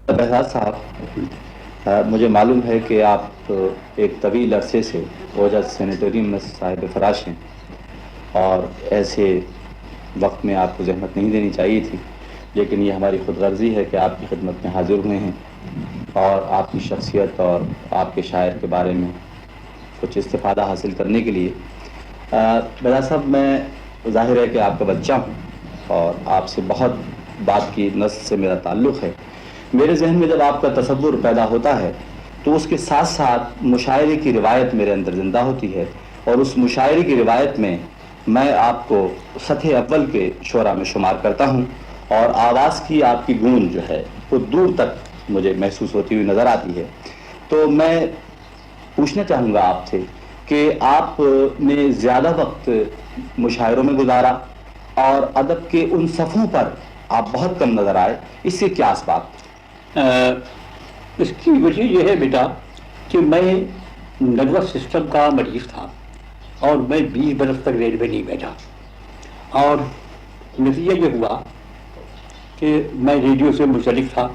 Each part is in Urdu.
بہزاد صاحب، مجھے معلوم ہے کہ آپ ایک طویل عرصے سے اوجھ سینیٹوریم میں صاحب فراش ہیں، اور ایسے وقت میں آپ کو زحمت نہیں دینی چاہیے تھی، لیکن یہ ہماری خود غرضی ہے کہ آپ کی خدمت میں حاضر ہوئے ہیں اور آپ کی شخصیت اور آپ کے شاعر کے بارے میں کچھ استفادہ حاصل کرنے کے لیے۔ بہزاد صاحب، میں ظاہر ہے کہ آپ کا بچہ ہوں اور آپ سے بہت بات کی نسل سے میرا تعلق ہے۔ میرے ذہن میں جب آپ کا تصور پیدا ہوتا ہے تو اس کے ساتھ ساتھ مشاعرے کی روایت میرے اندر زندہ ہوتی ہے، اور اس مشاعرے کی روایت میں میں آپ کو سطح اول کے شعراء میں شمار کرتا ہوں، اور آواز کی آپ کی گونج جو ہے وہ دور تک مجھے محسوس ہوتی ہوئی نظر آتی ہے۔ تو میں پوچھنا چاہوں گا آپ سے کہ آپ نے زیادہ وقت مشاعروں میں گزارا اور ادب کے ان صفوں پر آپ بہت کم نظر آئے، اس سے کیا اسباب؟ اس کی وجہ یہ ہے بیٹا کہ میں نروس سسٹم کا مریض تھا، اور میں 20 برس تک ریلوے نہیں بیٹھا، اور نتیجہ یہ ہوا کہ میں ریڈیو سے منسلک تھا،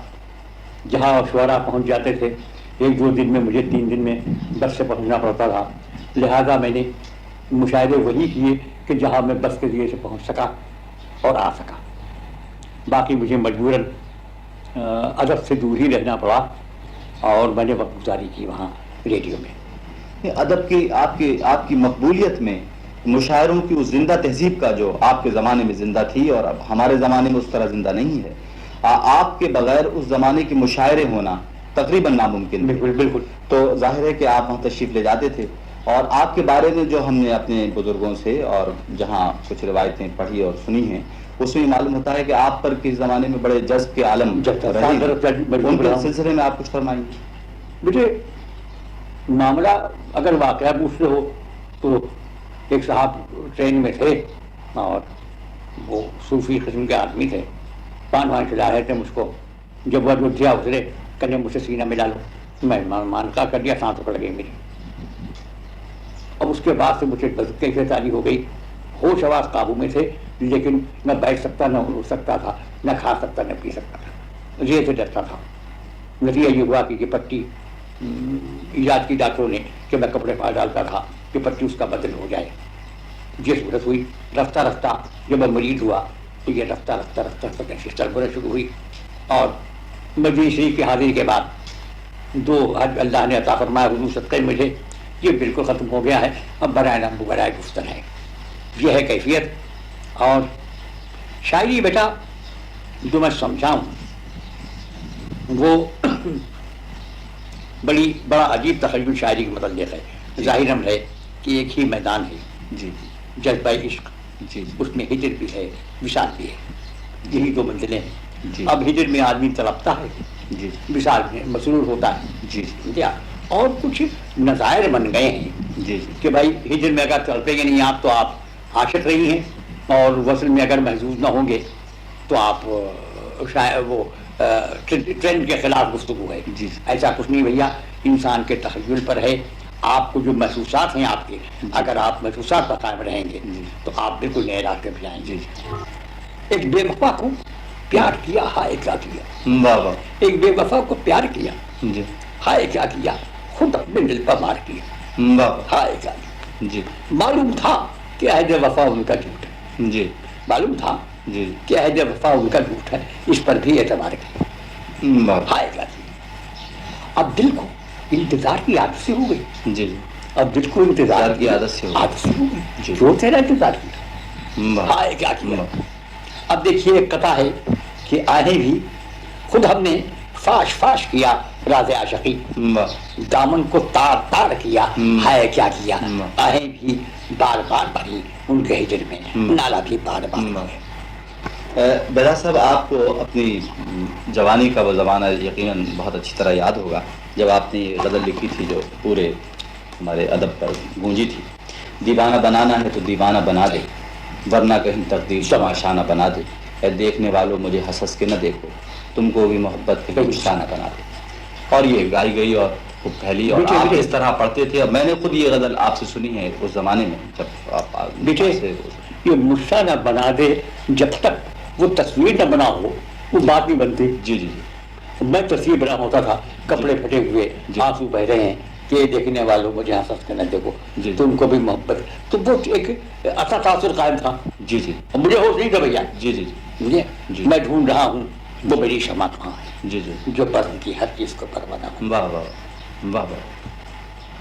جہاں شعراء پہنچ جاتے تھے 1-2 دن میں مجھے 3 دن میں بس سے پہنچنا پڑتا تھا، لہذا میں نے مشاہدے وہی کیے کہ جہاں میں بس کے ذریعے سے پہنچ سکا اور آ سکا، باقی مجھے مجبوراً ادب سے دور ہی رہنا پڑا، اور میں نے وقت گزاری کی وہاں ریڈیو میں۔ ادب کی آپ کی مقبولیت میں مشاعروں کی اس زندہ تہذیب کا جو آپ کے زمانے میں زندہ تھی اور اب ہمارے زمانے میں اس طرح زندہ نہیں ہے، آپ کے بغیر اس زمانے کے مشاعرے ہونا تقریباً ناممکن۔ بالکل بالکل۔ تو ظاہر ہے کہ آپ وہاں تشریف لے جاتے تھے، اور آپ کے بارے میں جو ہم نے اپنے بزرگوں سے اور جہاں کچھ روایتیں پڑھی اور سنی ہیں، اس میں معلوم ہوتا ہے کہ آپ پر کس زمانے میں بڑے جذب کے عالم رہے، ان کے سلسلے میں آپ کچھ فرمائیں گے؟ مجھے معاملہ اگر واقعہ پوچھ رہے ہو تو ایک صاحب ٹرین میں تھے، اور وہ صوفی قسم کے آدمی تھے، پان کھلا رہے تھے مجھ کو، جب وہ اجودھیا اترے کہنے مجھ سے سینہ ملا لو، میں مانتا کر دیا، سانس پکڑ گئی میری۔ اب اس کے بعد سے مجھے کیفیت تاری ہو گئی، ہوش آواز قابو میں تھے، لیکن نہ بیٹھ سکتا، نہ اٹھ سکتا تھا، نہ کھا سکتا، نہ پی سکتا تھا، یہ سے ڈرتا تھا۔ نتیجہ یہ ہوا کہ یہ پٹی ایجاد کی ڈاکٹروں نے کہ میں کپڑے پا ڈالتا تھا کہ پٹی اس کا بدل ہو جائے، یہ صورت ہوئی۔ رفتہ رفتہ جب میں مریض ہوا تو یہ رفتہ رفتہ رفتہ تنشی سربراہ شروع ہوئی، اور مجلس شریف کی حاضری کے بعد 2 حج اللہ نے عطا فرمایا حضور صدقے مجھے، یہ بالکل ختم ہو گیا ہے، اب برائے نام برائے گفتن ہے، یہ ہے کیفیت۔ اور شاعری بیٹا جو میں سمجھاؤں وہ بڑا عجیب تخیل شاعری کے متعلق ہے۔ ظاہراً ہے کہ ایک ہی میدان ہے، جی جذبہ عشق، جی اس میں ہجر بھی ہے، وصال بھی ہے، یہی 2 منزلیں ہیں۔ جی اب ہجر میں آدمی تڑپتا ہے، جی وصال میں مسرور ہوتا ہے، جی کیا اور کچھ نظائر بن گئے ہیں جی کہ بھائی ہجر میں اگر تڑپیں گے نہیں آپ تو آپ عاشق رہی ہیں، اور وصل میں اگر محظوظ نہ ہوں گے تو آپ شاید وہ ٹرینڈ کے خلاف گفتگو ہے۔ جی ایسا کچھ نہیں بھیا، انسان کے تخیل پر ہے، آپ کو جو محسوسات ہیں آپ کے، اگر آپ محسوسات پر قائم رہیں گے تو آپ بالکل نئے راستے پہ جائیں گے۔ ایک بے وفا کو پیار کیا، ہائے کیا کیا، واہ واہ، ایک بے وفا کو پیار کیا، جی ہائے کیا کیا، خود اپنے دل پر مار کیا، واہ، ہائے کیا کیا۔ جی معلوم تھا کہ عہد وفا ان کا جھوٹ ہے، جی معلوم تھا جی کہ عہد وفا ان کا جھوٹ ہے، اس پر بھی اعتبار کیا، واہ، ہائے کیا کیا۔ اب دل کو انتظار کی عادت سے ہو گئی، جی اب دل کو انتظار کی عادت سے ہو گئی، جی، جو تیرا انتظار کیا، واہ، ہائے کیا کیا۔ اب دیکھیے ایک قطع ہے کہ آہیں بھی خود ہم نے فاش فاش کیا راز عاشقی، واہ، دامن کو تار تار کیا، ہائے کیا کیا، آہیں بھی بار بار بھری ان کے ہجر میں، نالا بھی بار بار۔ بہزاد صاحب، آپ کو اپنی جوانی کا وہ زمانہ یقیناً بہت اچھی طرح یاد ہوگا جب آپ نے یہ غزل لکھی تھی جو پورے ہمارے ادب پر گونجی تھی، دیوانہ بنانا ہے تو دیوانہ بنا دے، ورنہ کہیں تقدیر تماشا نہ بنا دے، اے دیکھنے والوں مجھے ہنس ہنس کے نہ دیکھو، تم کو بھی محبت کے گمشتہ نہ بنا دے۔ اور یہ گائی گئی اور خوب پھیلی، اور آپ اس طرح پڑھتے تھے، اور میں نے خود یہ غزل آپ سے سنی ہے اس زمانے میں جب آپ بیٹے یہ مجھے نہ بنا دے، جب تک وہ تصویر نہ بنا ہو وہ بات نہیں بنتی۔ جی جی جی، میں تصویر بنا ہوتا تھا, کپڑے پھٹے ہوئے, جی. آنسو بہ رہے ہیں کہ دیکھنے والوں مجھے ہنس کے نہ دیکھو, جی. تم کو بھی محبت, تو وہ ایک اچھا تاثر قائم تھا. جی جی مجھے ہوش نہیں تھا بھیا, جی جی مجھے جی. میں ڈھونڈ رہا ہوں وہ میری شمع کہاں ہے جی جی جو بزم کی ہر چیز کو پروانہ بنا. واہ واہ واہ واہ.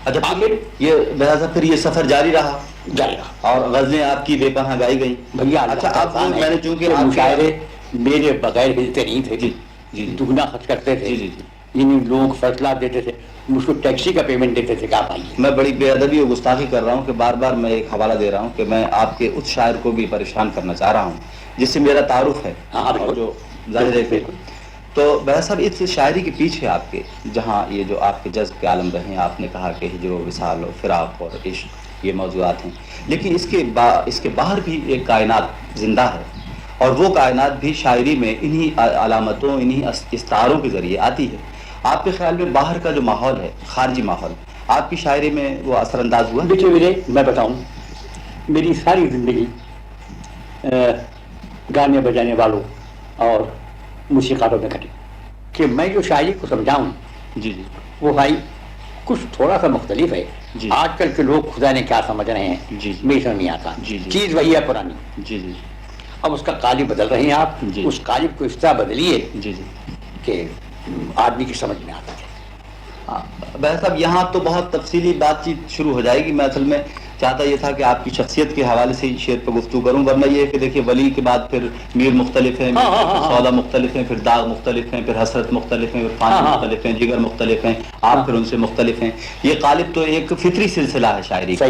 اچھا آخر یہ بہذا پھر یہ سفر جاری رہا جائے گا اور غزلیں آپ کی بے پناہ گائی گئیں. بھیا. اچھا اب میں نے چونکہ کہ آپ مشاعرے میرے بغیر ہلتے نہیں تھے, جی جی جی دگنا خرچ کرتے تھے. جی جی جی. یعنی لوگ فیصلہ دیتے تھے, مجھ کو ٹیکسی کا پیمنٹ دیتے تھے کہ آپ آئیے. میں بڑی بے ادبی اور گستاخی کر رہا ہوں کہ بار بار میں ایک حوالہ دے رہا ہوں کہ میں آپ کے اس شاعر کو بھی پریشان کرنا چاہ رہا ہوں جس سے میرا تعارف ہے. ہاں اور جو ظاہر ہے کہ تو بہت صاحب اس شاعری کے پیچھے آپ کے جہاں یہ جو آپ کے جذب کے عالم رہے ہیں, آپ نے کہا کہ ہجر و وصال و فراق اور عشق یہ موضوعات ہیں, لیکن اس کے باہر بھی ایک کائنات زندہ ہے اور وہ کائنات بھی شاعری میں انہی علامتوں انہی استعاروں کے ذریعے آتی ہے. آپ کے خیال میں باہر کا جو ماحول ہے, خارجی ماحول, آپ کی شاعری میں وہ اثر انداز ہوا؟ دیکھیے میرے, میں بتاؤں, میری ساری زندگی گانے بجانے والوں اور موسیقاروں میں کٹی کہ میں جو شاعری کو سمجھاؤں جی جی وہ بھائی کچھ تھوڑا سا مختلف ہے. جی. آج کل کے لوگ خدا نے کیا سمجھ رہے ہیں جی جی میری سمجھ نہیں آتا. جی جی چیز وہی ہے پرانی, جی جی اب اس کا قالب بدل رہے ہیں آپ. جی. اس قالب کو اس طرح بدلیے جی جی کہ آدمی کی سمجھ میں آتا ہے. بھائی صاحب یہاں تو بہت تفصیلی بات چیت شروع ہو جائے گی. میں اصل میں چاہتا یہ تھا کہ آپ کی شخصیت کے حوالے سے ہی شعر پہ گفتگو کروں, ورنہ یہ ہے کہ دیکھیے ولی کے بعد پھر میر مختلف ہیں, سودا مختلف ہیں, پھر داغ مختلف ہیں, پھر حسرت مختلف ہیں, پھر پانی مختلف ہیں, جگر مختلف ہیں, آپ پھر ان سے مختلف ہیں. یہ غالب تو ایک فطری سلسلہ ہے شاعری کا.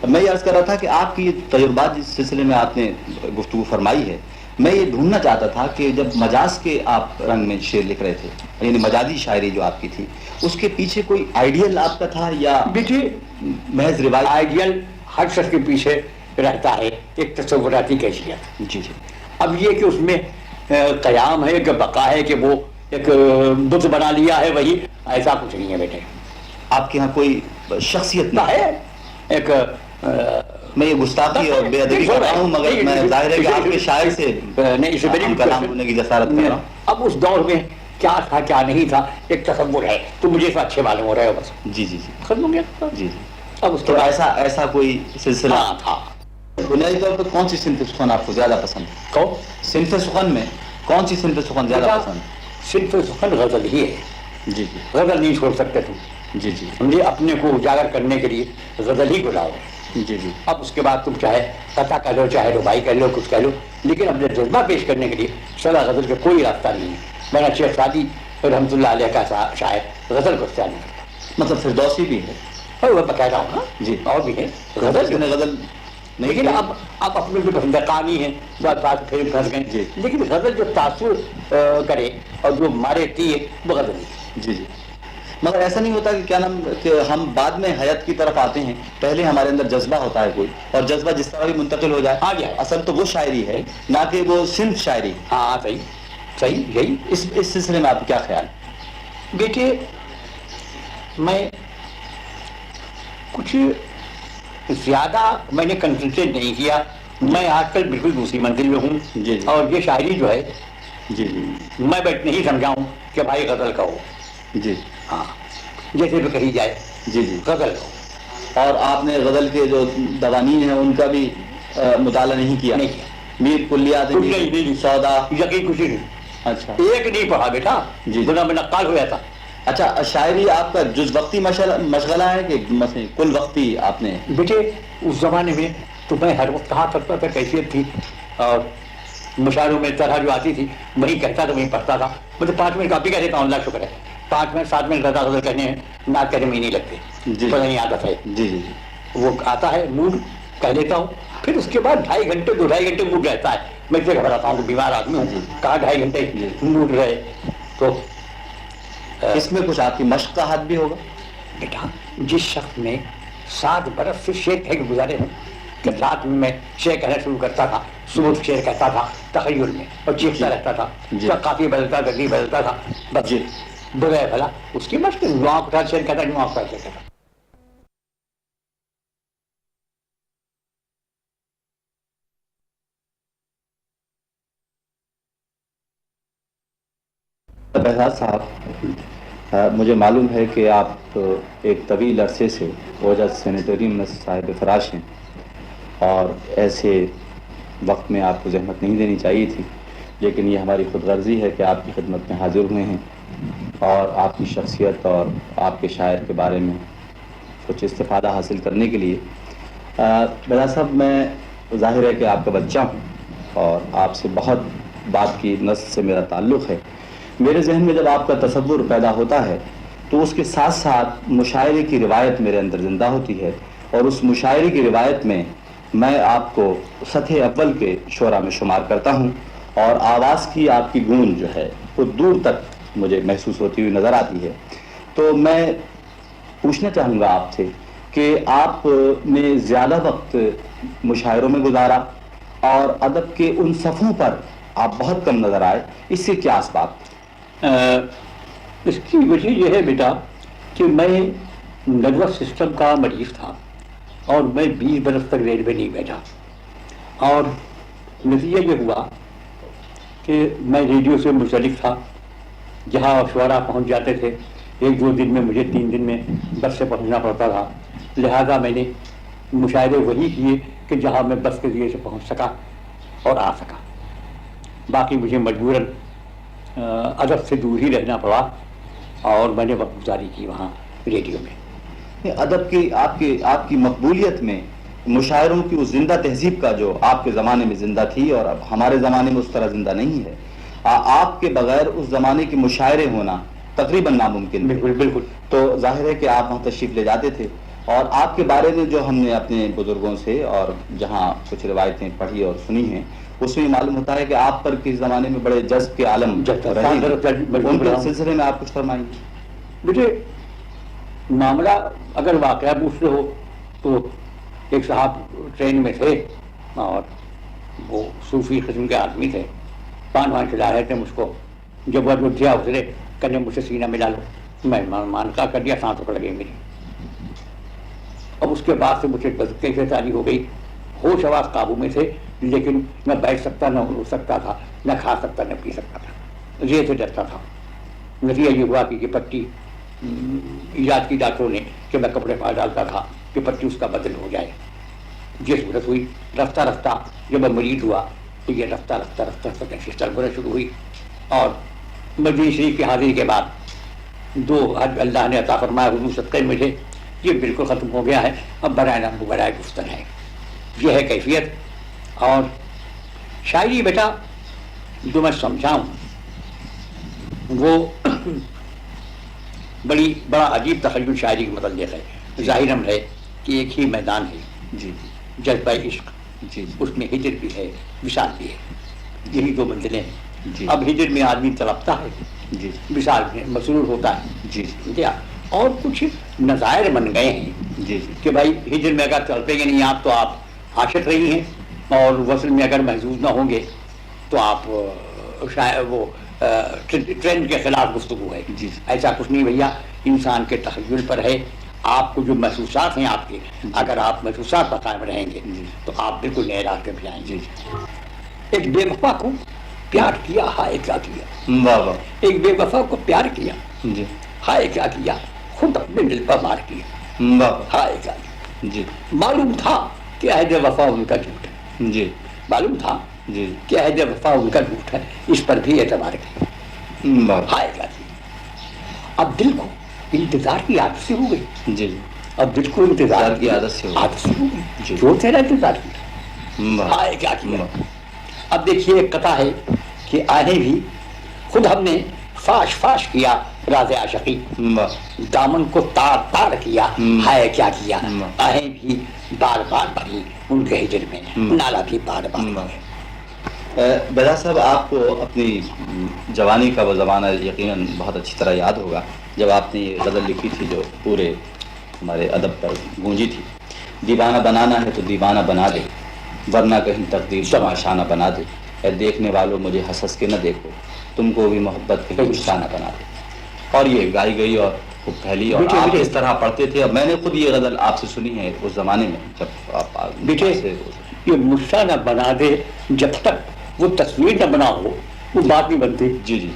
میں یہ عرض کر رہا تھا کہ آپ کی تجربات جس سلسلے میں آپ نے گفتگو فرمائی ہے, میں یہ ڈھونڈنا چاہتا تھا کہ جب مجاز کے آپ رنگ میں شعر لکھ رہے تھے, یعنی مجازی شاعری جو آپ کی تھی, اس کے پیچھے کوئی آئیڈیل آپ کا تھا یا دیکھیے محض روایت؟ آئیڈیل ہر شخص کے پیچھے رہتا ہے ایک تصوراتی کیفیت. جی جی. اب یہ کہ اس میں قیام ہے کہ بقا ہے کہ وہ ایک بت بنا لیا ہے وہی, ایسا کچھ نہیں ہے بیٹے. آپ کے ہاں کوئی شخصیت نہ ہے ایک میں یہ گستاخی اور بے ادبی کر رہا ہوں, مگر میں ظاہر ہے کہ آپ کے شاعر سے ہم کلام ہونے کی جسارت کر رہا ہوں. اب اس دور میں کیا تھا کیا نہیں تھا ایک تصور ہے, تو مجھے اس اچھے معلوم ہو رہا ہے بس. جی جی جی ختم ہو گیا. جی جی. اب اس تو کے ایسا کوئی سلسلہ تھا. بنیادی طور پر کون سی صنف سخن آپ کو زیادہ پسند ہے؟ کون صنف سخن میں کون سی صنف سخن زیادہ پسند ہے؟ صنف سخن غزل ہی ہے. جی جی. غزل نہیں چھوڑ سکتے تم. جی جی. سمجھے, اپنے کو اجاگر کرنے کے لیے غزل ہی گلاؤ. جی جی. اب اس کے بعد تم چاہے قطع کہہ لو, چاہے ربائی کہہ لو, کچھ کہہ لو, لیکن اپنے جذبہ پیش کرنے کے لیے سدا غزل کا کوئی راستہ نہیں ہے. میرا شیخ سعدی رحمۃ اللہ علیہ کا شاعر غزل کو اختیار نہیں کرتا. مطلب فردوسی بھی ہے؟ وہ بقاعدہ ہوں نا. جی. اور بھی ہے غزل غزل. لیکن اب اپنے جو پسند کہانی ہے بات پھر پھنس گئے. جی. لیکن غزل جو تاثر کرے اور جو مارے تیے وہ غزل نہیں. جی جی. مگر ایسا نہیں ہوتا کہ کیا نام کہ ہم بعد میں حیات کی طرف آتے ہیں, پہلے ہمارے اندر جذبہ ہوتا ہے کوئی, اور جذبہ جس طرح بھی منتقل ہو جائے, آ جائے, اصل تو وہ شاعری ہے نہ کہ وہ صنف شاعری. ہاں صحیح صحیح. یہی اس سلسلے میں آپ کیا خیال؟ دیکھیے میں کچھ زیادہ میں نے کنسنٹریٹ نہیں کیا. میں آج کل بالکل دوسری منزل میں ہوں. جی. اور یہ شاعری جو ہے جی جی میں بیٹھ نہیں سمجھاؤں کہ بھائی غزل کہو. جی. ہاں جیسے بھی کہی جائے. جی جی. غزل کہو. اور آپ نے غزل کے جو دوانین ہیں ان کا بھی مطالعہ نہیں کیا؟ نہیں کیا. میر کلیات سودا یقین کچھ نہیں. اچھا. ایک نہیں پڑھا بیٹا, جی. بنا میں نقال ہو جاتا. اچھا, شاعری آپ کا جز وقتی مشغلہ ہے کہ مثلا کل وقتی آپ نے؟ بیٹے اس زمانے میں تو میں ہر وقت کہا کرتا تھا, کیفیت تھی, اور مشاعروں میں طرح جو آتی تھی وہی کہتا تھا, وہی پڑھتا تھا. مجھے 5 منٹ کاپی کہہ دیتا ہوں, اللہ شکر ہے. 5 منٹ 7 منٹ غزل کہنے ہیں, نعت کہنے میں نہیں لگتے. پتہ نہیں عادت ہے. جی جی. وہ آتا ہے موڈ کہہ دیتا ہوں, پھر اس کے بعد 2.5 گھنٹے 2.5 گھنٹے موڈ رہتا ہے. میں اسے گھبراتا ہوں کہ بیمار آدمی ہوں, کہاں 2.5 گھنٹے موڈ رہے. تو اس میں کچھ آپ کی مشق کا ہاتھ بھی ہوگا بیٹا. جس شخص نے 7 برس سے شعر کہہ کے گزارے ہیں کہ رات میں شعر کہنا شروع کرتا تھا, صبح شعر کہتا تھا تخیل میں اور چیختا رہتا تھا, کافی بدلتا گدی بدلتا تھا, بس برے بھلا اس کی مشق. نواں اٹھا شعر کہتا, نواں اٹھا شعر کہتا. بہزاد صاحب، مجھے معلوم ہے کہ آپ ایک طویل عرصے سے اوجھا سینیٹوریم میں صاحب فراش ہیں، اور ایسے وقت میں آپ کو زحمت نہیں دینی چاہیے تھی، لیکن یہ ہماری خود غرضی ہے کہ آپ کی خدمت میں حاضر ہوئے ہیں اور آپ کی شخصیت اور آپ کے شاعر کے بارے میں کچھ استفادہ حاصل کرنے کے لیے۔ بہزاد صاحب، میں ظاہر ہے کہ آپ کا بچہ ہوں اور آپ سے بہت بات کی نسل سے میرا تعلق ہے۔ میرے ذہن میں جب آپ کا تصور پیدا ہوتا ہے تو اس کے ساتھ ساتھ مشاعرے کی روایت میرے اندر زندہ ہوتی ہے، اور اس مشاعرے کی روایت میں میں آپ کو سطح اول کے شعراء میں شمار کرتا ہوں، اور آواز کی آپ کی گونج جو ہے وہ دور تک مجھے محسوس ہوتی ہوئی نظر آتی ہے۔ تو میں پوچھنا چاہوں گا آپ سے کہ آپ نے زیادہ وقت مشاعروں میں گزارا اور ادب کے ان صفوں پر آپ بہت کم نظر آئے، اس سے کیا اسباب تھے؟ اس کی وجہ یہ ہے بیٹا کہ میں نروس سسٹم کا مریض تھا، اور میں 20 برس تک ریلوے نہیں بیٹھا، اور نتیجہ یہ ہوا کہ میں ریڈیو سے منسلک تھا، جہاں شعراء پہنچ جاتے تھے 1-2 دن میں مجھے 3 دن میں بس سے پہنچنا پڑتا تھا، لہذا میں نے مشاعرے وہی کیے کہ جہاں میں بس کے ذریعے سے پہنچ سکا اور آ سکا، باقی مجھے مجبوراً ادب سے دور ہی رہنا پڑا، اور میں نے وقت گزاری کی وہاں ریڈیو میں۔ ادب کی آپ کی مقبولیت میں مشاعروں کی اس زندہ تہذیب کا جو آپ کے زمانے میں زندہ تھی اور اب ہمارے زمانے میں اس طرح زندہ نہیں ہے، آپ کے بغیر اس زمانے کے مشاعرے ہونا تقریباً ناممکن تھے۔ بالکل بالکل۔ تو ظاہر ہے کہ آپ وہاں تشریف لے جاتے تھے، اور آپ کے بارے میں جو ہم نے اپنے بزرگوں سے اور جہاں کچھ روایتیں پڑھی اور سنی ہیں، اس میں معلوم ہوتا ہے کہ آپ پر کس زمانے میں بڑے جذب کے عالم رہے ہیں۔ ان کے سلسلے میں آپ کچھ فرمائیں گے؟ مجھے معاملہ اگر واقعہ پوچھ رہے ہو تو ایک صاحب ٹرین میں تھے، اور وہ صوفی قسم کے آدمی تھے، پان کھلا رہے تھے مجھ کو، جب وہ اجودھیا اترے کہنے مجھ سے سینہ ملا لو، میں مانتا کر دیا، سانس رک لگی میری۔ اب اس کے بعد سے مجھے کیفیت جاری ہو گئی، ہوش آواز قابو میں تھے، لیکن نہ بیٹھ سکتا، نہ اٹھ سکتا تھا، نہ کھا سکتا، نہ پی سکتا تھا، یہ سے ڈرتا تھا۔ نتیجہ یہ ہوا کہ یہ پٹی ایجاد کی ڈاکٹروں نے کہ میں کپڑے پا ڈالتا تھا کہ پٹی اس کا بدل ہو جائے۔ یہ صورت ہوئی، رفتہ رفتہ جب میں مریض ہوا تو یہ رفتہ رفتہ تشخیص چلنا شروع ہوئی، اور مدینہ شریف کی حاضری کے بعد 2 حج اللہ نے عطا فرمایا حضور صدقے مجھے، یہ بالکل ختم ہو گیا ہے، اب برائے نام برائے گفتن ہے، یہ ہے کیفیت۔ اور شاعری بیٹا جو میں سمجھاؤں وہ بڑا عجیب تخیل شاعری کے متعلق ہے۔ ظاہراً ہے کہ ایک ہی میدان ہے، جی جذبہ عشق، جی اس میں ہجر بھی ہے، وصال بھی ہے، یہی 2 منزلیں ہیں۔ جی اب ہجر میں آدمی تڑپتا ہے، جی وصال میں مسرور ہوتا ہے، جی اور کچھ نظائر بن گئے ہیں جی کہ بھائی ہجر میں اگر تڑپیں گے نہیں آپ تو آپ عاشق رہی ہیں، اور وصل میں اگر محظوظ نہ ہوں گے تو آپ شاید وہ ٹرینڈ کے خلاف گفتگو ہے۔ جی ایسا کچھ نہیں بھیا، انسان کے تخیل پر ہے، آپ کو جو محسوسات ہیں آپ کے، اگر آپ محسوسات پر قائم رہیں گے تو آپ بالکل نئے راستے پہ جائیں گے۔ ایک بے وفا کو پیار کیا، ہائے کیا کیا، واہ واہ، ایک بے وفا کو پیار کیا، جی ہائے کیا کیا، خود اپنے دل پر مار کیا، واہ، ہائے کیا کیا۔ جی معلوم تھا کہ عہد وفا ان کا جھوٹ ہے، جی معلوم تھا جی کہ عہد وفا ان کا جھوٹ ہے، اس پر بھی اعتبار کیا، واہ، ہائے کیا کیا۔ اب دل کو انتظار کی عادت سے ہو گئی، جی اب دل کو انتظار کی عادت سے ہو گئی، جی، جو تیرا انتظار کیا، واہ، ہائے کیا کیا۔ واہ، اب دیکھیے ایک قطع ہے کہ آہیں بھی خود ہم نے فاش فاش کیا راز عاشقی، واہ، دامن کو تار تار کیا، ہائے کیا کیا، واہ، آہیں بھی بار بار بھری ان کے ہجر میں، نالا بھی بار بار بھرے۔ بہزاد صاحب، آپ کو اپنی جوانی کا وہ زمانہ یقیناً بہت اچھی طرح یاد ہوگا جب آپ نے یہ غزل لکھی تھی جو پورے ہمارے ادب پر گونجی تھی، دیوانہ بنانا ہے تو دیوانہ بنا دے، ورنہ کہیں تقدیر تماشا نہ بنا دے، اے دیکھنے والوں مجھے ہنس ہنس کے نہ دیکھو، تم کو بھی محبت کہیں غصہ نہ بنا دے۔ اور یہ گائی گئی اور خوب پھیلی، اور آپ اس طرح پڑھتے تھے۔ اب میں نے خود یہ غزل آپ سے سنی ہے اس زمانے میں جب آپ بیٹے یہ غصہ نہ بنا دے، جب تک وہ تصویر نہ بنا ہو وہ بات نہیں بنتی۔ جی جی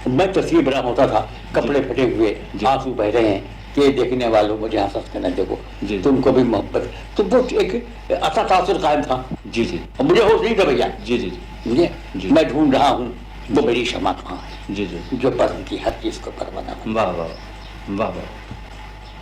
میں تصویر بنا ہوتا تھا، کپڑے پھٹے ہوئے، جی۔ آنسو بہ رہے ہیں کہ دیکھنے والوں مجھے ہنس کے نہ دیکھو، جی۔ تم کو بھی محبت، تو وہ ایک اچھا تاثر قائم تھا. جی جی اور مجھے ہوش نہیں تھا بھیا، جی جی مجھے جی۔ میں ڈھونڈ رہا ہوں وہ میری شمع کہاں ہے جی جی جو پسند کی ہر چیز کو پروانہ بنا. واہ واہ واہ واہ.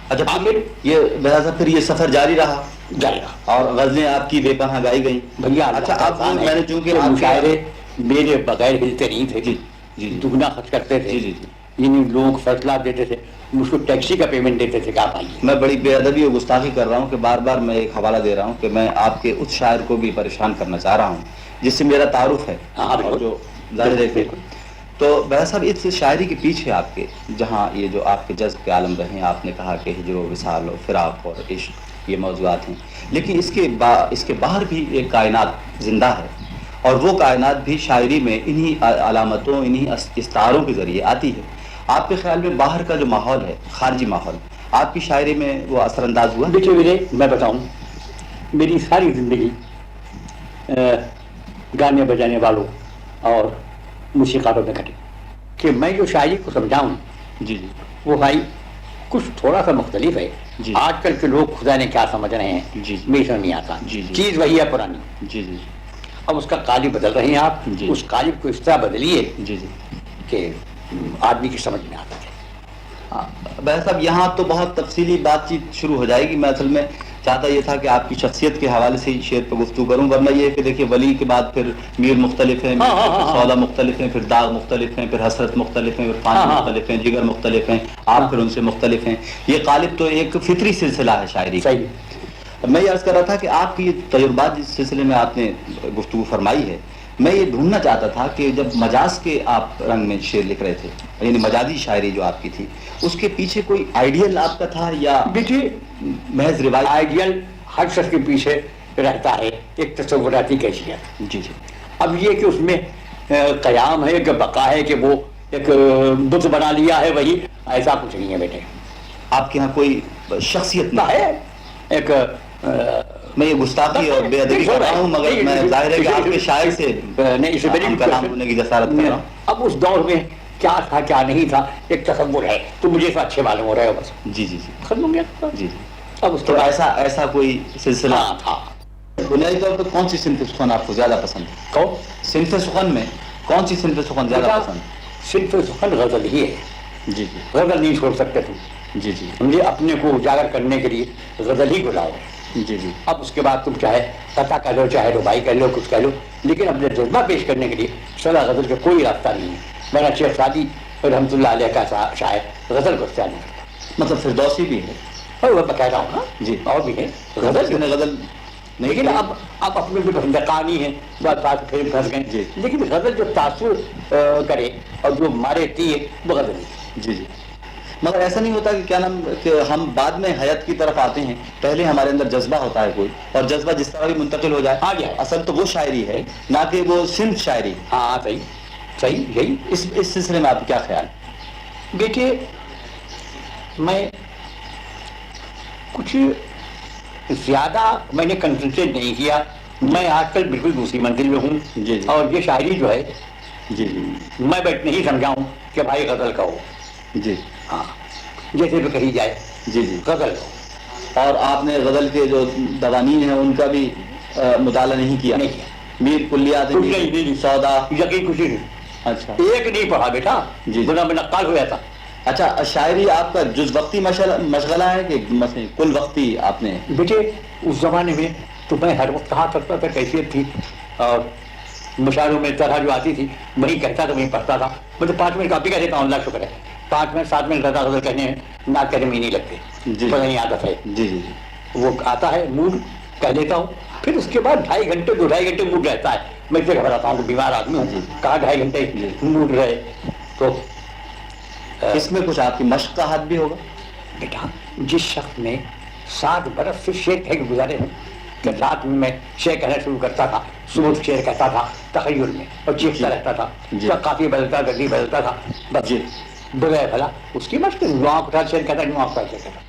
اچھا پھر یہ بہذا پھر یہ سفر جاری رہا جائے گا اور غزلیں آپ کی بے پناہ گائی گئیں. بھیا. اچھا اب میں نے چونکہ آپ مشاعرے میرے بغیر ہلتے نہیں تھے، جی جی جی دگنا خرچ کرتے تھے. جی جی جی. یعنی لوگ فیصلہ دیتے تھے، مجھ کو ٹیکسی کا پیمنٹ دیتے تھے کہ آپ آئیے. میں بڑی بے ادبی اور گستاخی کر رہا ہوں کہ بار بار میں ایک حوالہ دے رہا ہوں کہ میں آپ کے اس شاعر کو بھی پریشان کرنا چاہ رہا ہوں جس سے میرا تعارف ہے. ہاں اور بالکل. جو ظاہر ہے کہ تو بہت صاحب اس شاعری کے پیچھے آپ کے جہاں یہ جو آپ کے جذب کے عالم رہے ہیں، آپ نے کہا کہ ہجر و وصال و فراق اور عشق یہ موضوعات ہیں، لیکن اس کے باہر بھی ایک کائنات زندہ ہے اور وہ کائنات بھی شاعری میں انہی علامتوں انہی استعاروں کے ذریعے آتی ہے. آپ کے خیال میں باہر کا جو ماحول ہے، خارجی ماحول، آپ کی شاعری میں وہ اثر انداز ہوا؟ دیکھیے میرے، میں بتاؤں میری ساری زندگی گانے بجانے والوں اور موسیقاروں میں کٹی کہ میں جو شاعری کو سمجھاؤں جی جی وہ بھائی کچھ تھوڑا سا مختلف ہے. جی. آج کل کے لوگ خدا نے کیا سمجھ رہے ہیں جی جی. میرے سمجھ نہیں آتا. جی جی. چیز وہی ہے پرانی. جی جی اب اس کا قالب بدل رہے ہیں آپ. جی. اس قالب کو اس طرح بدلیے جی جی. کہ آدمی کی سمجھ میں آتا ہے. بھائی صاحب یہاں تو بہت تفصیلی بات چیت شروع ہو جائے گی. میں اصل میں چاہتا یہ تھا کہ آپ کی شخصیت کے حوالے سے ہی شعر پہ گفتگو کروں، ورنہ یہ کہ دیکھیے ولی کے بعد پھر میر مختلف ہیں، سودا مختلف ہیں، پھر داغ مختلف ہیں، پھر حسرت مختلف ہیں، پھر پانی مختلف ہیں، جگر مختلف ہیں، آپ پھر ان سے مختلف ہیں. یہ غالب تو ایک فطری سلسلہ ہے شاعری. صحیح. میں یہ عرض کر رہا تھا کہ آپ کی تجربات جس سلسلے میں آپ نے گفتگو فرمائی ہے، میں یہ ڈھونڈنا چاہتا تھا کہ جب مجاز کے آپ رنگ میں شعر لکھ رہے تھے، یعنی مجازی شاعری جو آپ کی تھی، اس کے پیچھے کوئی آئیڈیل آپ کا تھا یا دیکھیے محض روایت؟ آئیڈیل ہر شخص کے پیچھے رہتا ہے ایک تصوراتی کیفیت. جی جی. اب یہ کہ اس میں قیام ہے کہ بقا ہے کہ وہ ایک بت بنا لیا ہے، وہی ایسا کچھ نہیں ہے بیٹے. آپ کے یہاں کوئی شخصیت نہ ہے ایک میں یہ گستاخی اور بے ادبی کر رہا ہوں، مگر میں ظاہر ہے کہ آپ کے شاعر سے کلام ہونے کی جسارت کر رہا ہوں. اب اس دور میں کیا تھا کیا نہیں تھا ایک تصور ہے، تو مجھے تو اچھے معلوم ہو رہے ہو بس. جی جی جی. ختم ہو گیا. جی جی. اب اس تو کے ایسا کوئی سلسلہ تھا. بنیادی طور پر کون سی صنف سخن آپ کو زیادہ پسند ہے؟ کون صنف سخن میں کون سی صنف سخن زیادہ پسند ہے؟ صرف سخن غزل ہی ہے. جی جی. غزل نہیں چھوڑ سکتے تم. جی جی. مجھے اپنے کو اجاگر کرنے کے لیے غزل ہی بلاؤ. جی جی. اب اس کے بعد تم چاہے قطع کہہ لو، چاہے ربائی کہہ لو، کچھ کہہ لو، لیکن اپنے جذبہ پیش کرنے کے لیے صدا غزل کا کوئی راستہ نہیں ہے. میرا شیخ سعدی رحمۃ اللہ علیہ کا شاعر غزل کو اختیار نہیں کرتا. مطلب فردوسی بھی ہے؟ اور وہ کہہ رہا ہوں نا. جی. اور بھی ہے غزل لیکن اب اپنے بھی پسندقانی ہے، بات پھر پھنس گئے. جی. لیکن غزل جو تاثر کرے اور جو مارے تیر وہ غزل ہے. جی جی. مگر ایسا نہیں ہوتا کہ کیا نام کہ ہم بعد میں حیات کی طرف آتے ہیں، پہلے ہمارے اندر جذبہ ہوتا ہے کوئی، اور جذبہ جس طرح بھی منتقل ہو جائے. آ گیا. اصل تو وہ شاعری ہے نہ کہ وہ صنف شاعری. ہاں صحیح صحیح. یہی اس سلسلے میں آپ کیا خیال؟ دیکھیے میں کچھ زیادہ میں نے کنسنٹریٹ نہیں کیا. میں آج کل بالکل دوسری منزل میں ہوں. جی. اور یہ شاعری جو ہے جی جی. میں نہیں سمجھاؤں کہ بھائی غزل کا ہو. جی. ہاں جیسے بھی کہی جائے. جی جی. غزل ہو. اور آپ نے غزل کے جو دوانین ہیں ان کا بھی مطالعہ نہیں کیا؟ نہیں کیا. میر کلیات سودا یقین خوشی نہیں. اچھا. ایک نہیں پڑھا بیٹا. جی. گناہ میں نقال ہو جاتا. اچھا شاعری آپ کا جز وقتی مشغلہ ہے کہ کل وقتی آپ نے؟ بیٹے اس زمانے میں تو میں ہر وقت کہا کرتا تھا، کیفیت تھی، اور مشاعروں میں طرح جو آتی تھی وہی کہتا تھا، وہی پڑھتا تھا. مجھے 5 منٹ کافی کہہ دیتا ہوں، اللہ شکر ہے. 5 منٹ 7 منٹ رضا غزل کہنے ہیں نعت کہنے میں نہیں لگتے. جی. پتہ نہیں عادت ہے. جی جی. وہ آتا ہے موڈ کہہ دیتا ہوں، پھر اس کے بعد 2.5 گھنٹے 2.5 گھنٹے موڈ رہتا ہے. میں اسے گھبراتا ہوں کہ بیمار آدمی ہوں، کہاں 2.5 گھنٹے موڈ رہے. تو اس میں کچھ آپ کی مشق کا ہاتھ بھی ہوگا بیٹا. جس شخص نے 7 برس سے شعر کہہ کے گزارے ہیں کہ رات میں شعر کہنا شروع کرتا تھا، صبح شعر کہتا تھا تخیل میں اور چیختا رہتا تھا، کافی بدلتا گدی بدلتا تھا. بس بغیر بھلا اس کی مشق نواں اٹھا شعر کہتا، نواں اٹھا شعر کہتا.